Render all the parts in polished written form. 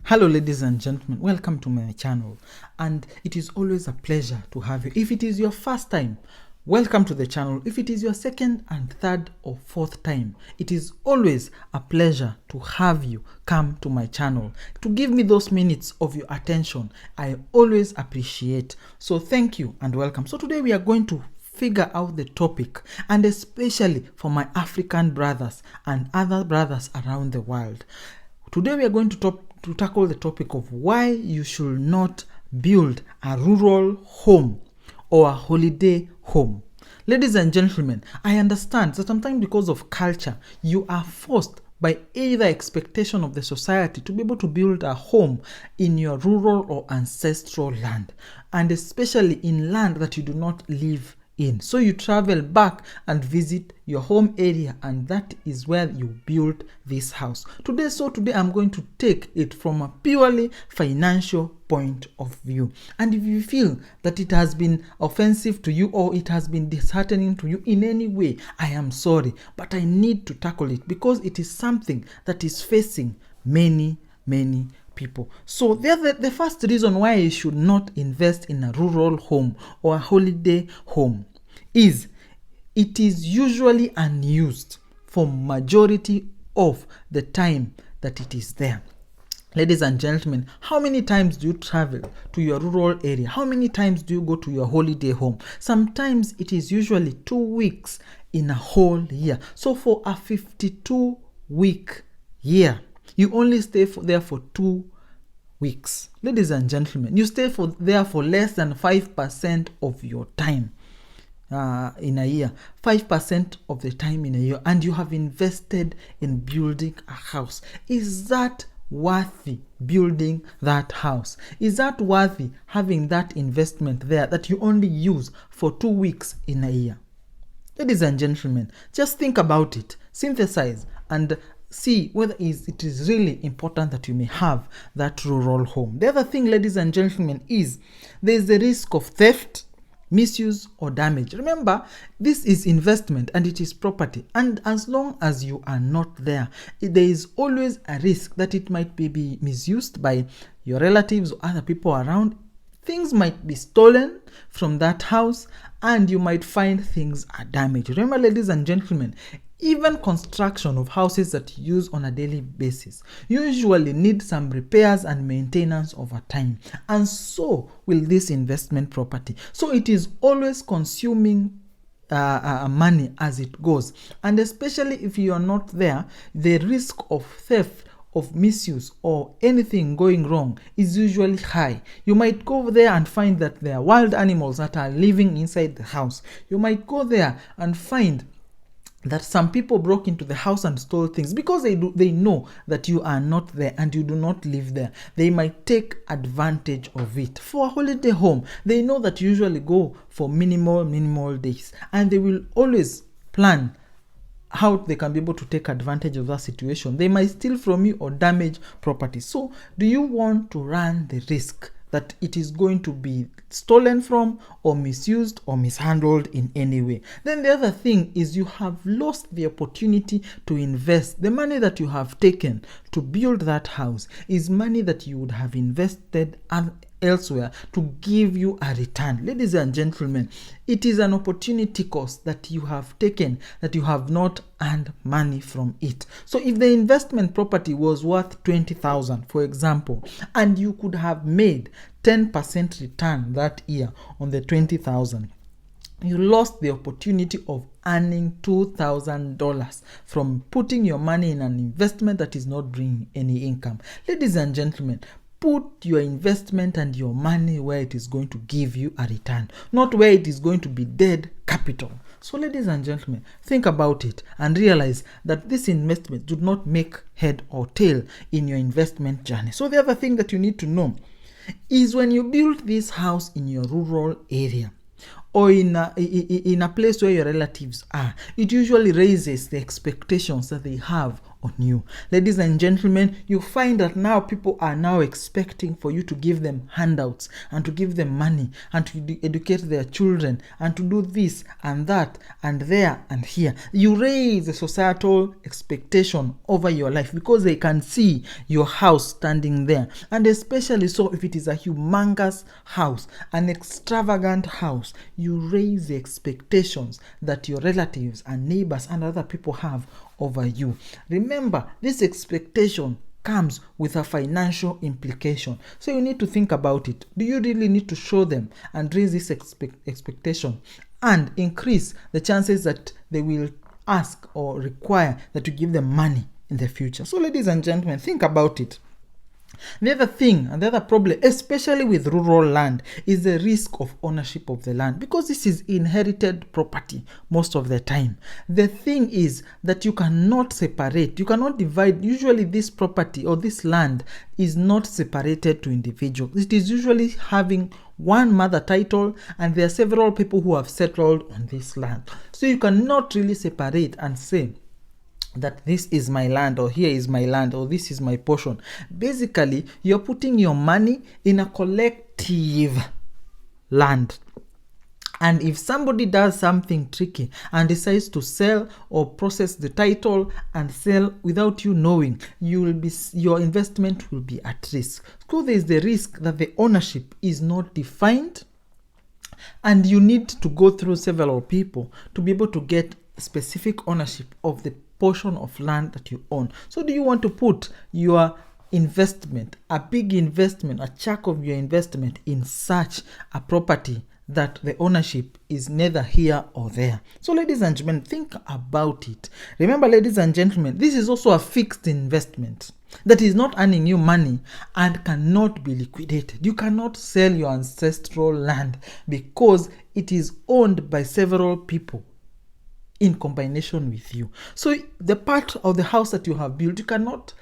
Hello ladies and gentlemen, welcome to my channel, and it is always a pleasure to have you. If it is your first time, welcome to the channel. If it is your second and third or fourth time, it is always a pleasure to have you come to my channel to give me those minutes of your attention. I always appreciate. So thank you and welcome. So today we are going to figure out the topic, and especially for my African brothers and other brothers around the world. Today we are going to tackle the topic of why you should not build a rural home or a holiday home. Ladies and gentlemen, I understand that sometimes because of culture, you are forced by either expectation of the society to be able to build a home in your rural or ancestral land, and especially in land that you do not live in. So you travel back and visit your home area, and that is where you build this house. Today I'm going to take it from a purely financial point of view. And if you feel that it has been offensive to you or it has been disheartening to you in any way, I am sorry, but I need to tackle it because it is something that is facing many people. So the first reason why you should not invest in a rural home or a holiday home is it is usually unused for majority of the time that it is there. Ladies and gentlemen, how many times do you travel to your rural area? How many times do you go to your holiday home? Sometimes it is usually 2 weeks in a whole year. So for a 52-week year, you only stay there for 2 weeks. Ladies and gentlemen, you stay there for less than 5% of your time in a year. 5% of the time in a year, and you have invested in building a house. Is that worthy building that house? Is that worthy having that investment there that you only use for 2 weeks in a year? Ladies and gentlemen, just think about it, synthesize, and see whether it is really important that you may have that rural home. The other thing, ladies and gentlemen, is there is the risk of theft, misuse, or damage. Remember, this is investment and it is property, and as long as you are not there, there is always a risk that it might be misused by your relatives or other people around. Things might be stolen from that house, and you might find things are damaged. Remember, ladies and gentlemen, even construction of houses that you use on a daily basis usually need some repairs and maintenance over time, and so will this investment property. So it is always consuming money as it goes, and especially if you are not there, the risk of theft, of misuse, or anything going wrong is usually high. You might go there and find that there are wild animals that are living inside the house. You might go there and find that some people broke into the house and stole things because they know that you are not there and you do not live there. They might take advantage of it. For a holiday home, they know that you usually go for minimal days, and they will always plan how they can be able to take advantage of that situation. They might steal from you or damage property. So do you want to run the risk that it is going to be stolen from or misused or mishandled in any way? Then the other thing is you have lost the opportunity to invest. The money that you have taken to build that house is money that you would have invested elsewhere to give you a return. Ladies and gentlemen, it is an opportunity cost that you have taken, that you have not earned money from it. So if the investment property was worth 20,000, for example, and you could have made 10% return that year on the 20,000, you lost the opportunity of earning $2,000 from putting your money in an investment that is not bringing any income. Ladies and gentlemen, put your investment and your money where it is going to give you a return, not where it is going to be dead capital. So ladies and gentlemen, think about it and realize that this investment do not make head or tail in your investment journey. So the other thing that you need to know is when you build this house in your rural area or in a place where your relatives are, it usually raises the expectations that they have on you. Ladies and gentlemen, you find that now people are now expecting for you to give them handouts and to give them money and to educate their children and to do this and that and there and here. You raise a societal expectation over your life because they can see your house standing there, and especially so if it is a humongous house, an extravagant house, you raise the expectations that your relatives and neighbors and other people have over you. Remember, this expectation comes with a financial implication. So you need to think about it. Do you really need to show them and raise this expectation and increase the chances that they will ask or require that you give them money in the future? So ladies and gentlemen, think about it. The other thing and the other problem, especially with rural land, is the risk of ownership of the land, because this is inherited property most of the time. The thing is that you cannot separate, you cannot divide. Usually this property or this land is not separated to individuals. It is usually having one mother title, and there are several people who have settled on this land. So you cannot really separate and say that this is my land, or here is my land, or this is my portion. Basically, you're putting your money in a collective land. And if somebody does something tricky and decides to sell or process the title and sell without you knowing, your investment will be at risk. So there is the risk that the ownership is not defined, and you need to go through several people to be able to get specific ownership of the portion of land that you own. So do you want to put your investment, a big investment, a chunk of your investment in such a property that the ownership is neither here or there? So ladies and gentlemen, think about it. Remember, ladies and gentlemen, this is also a fixed investment that is not earning you money and cannot be liquidated. You cannot sell your ancestral land because it is owned by several people in combination with you. So the part of the house that you have built, you cannot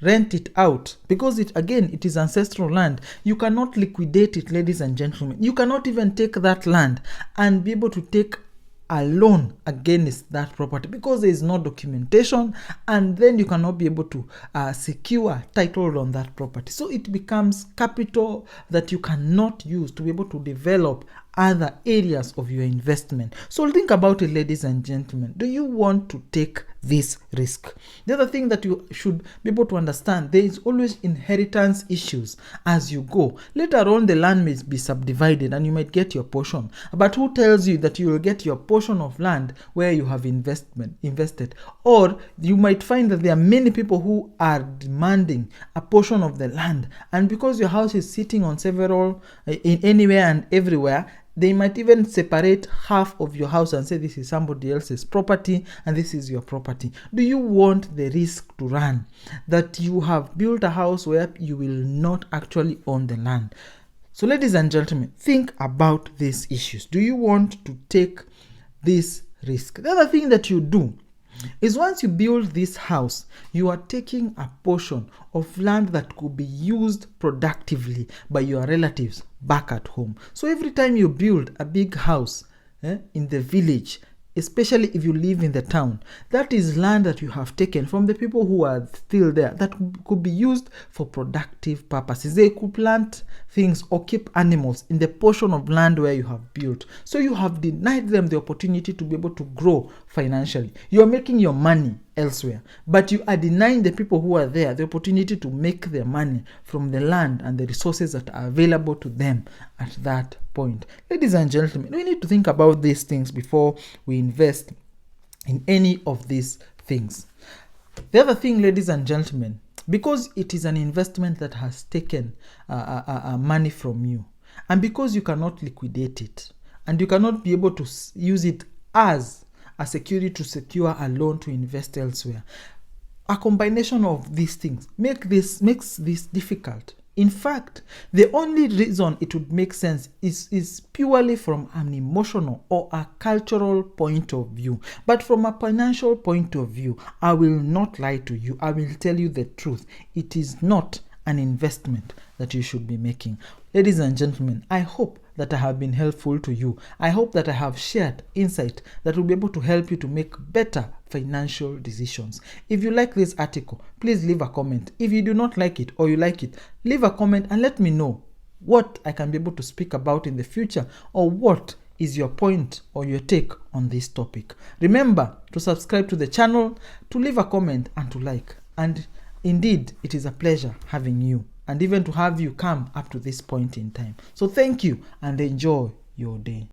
rent it out because it is ancestral land. You cannot liquidate it, ladies and gentlemen. You cannot even take that land and be able to take a loan against that property because there is no documentation, and then you cannot be able to secure title on that property. So it becomes capital that you cannot use to be able to develop other areas of your investment. So think about it, ladies and gentlemen. Do you want to take this risk? The other thing that you should be able to understand, there is always inheritance issues as you go. Later on, the land may be subdivided and you might get your portion. But who tells you that you will get your portion of land where you have invested? Or you might find that there are many people who are demanding a portion of the land, and because your house is sitting on several in anywhere and everywhere, they might even separate half of your house and say this is somebody else's property and this is your property. Do you want the risk to run that you have built a house where you will not actually own the land? So ladies and gentlemen, think about these issues. Do you want to take this risk? The other thing that you do is once you build this house, you are taking a portion of land that could be used productively by your relatives back at home. So every time you build a big house in the village, especially if you live in the town, that is land that you have taken from the people who are still there that could be used for productive purposes. They could plant things or keep animals in the portion of land where you have built. So you have denied them the opportunity to be able to grow financially. You are making your money elsewhere, but you are denying the people who are there the opportunity to make their money from the land and the resources that are available to them at that point. Ladies and gentlemen, we need to think about these things before we invest in any of these things. The other thing, ladies and gentlemen, because it is an investment that has taken money from you, and because you cannot liquidate it, and you cannot be able to use it as a security to secure a loan to invest elsewhere, a combination of these things makes this difficult. In fact, the only reason it would make sense is purely from an emotional or a cultural point of view. But from a financial point of view, I will not lie to you. I will tell you the truth. It is not an investment that you should be making. Ladies and gentlemen, I hope that I have been helpful to you. I hope that I have shared insight that will be able to help you to make better financial decisions. If you like this article, please leave a comment. If you do not like it or you like it, leave a comment and let me know what I can be able to speak about in the future, or what is your point or your take on this topic. Remember to subscribe to the channel, to leave a comment and to like. And indeed, it is a pleasure having you and even to have you come up to this point in time. So thank you and enjoy your day.